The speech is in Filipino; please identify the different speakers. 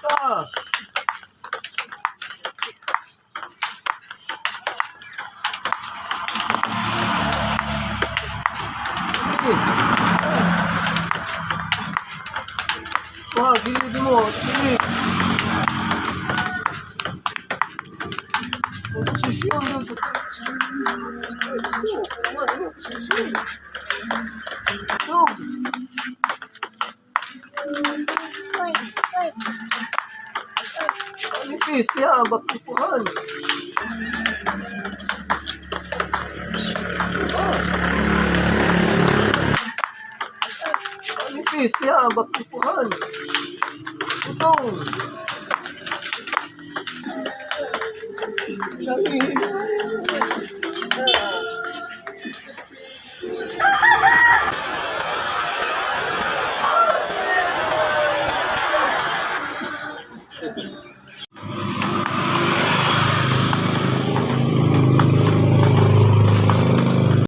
Speaker 1: Ah. Wah, gilid mo. Gilid. Posisyon doon. Sug. Manipis niya, baktipuhan. Manipis niya, baktipuhan. Utong. Nangihinay.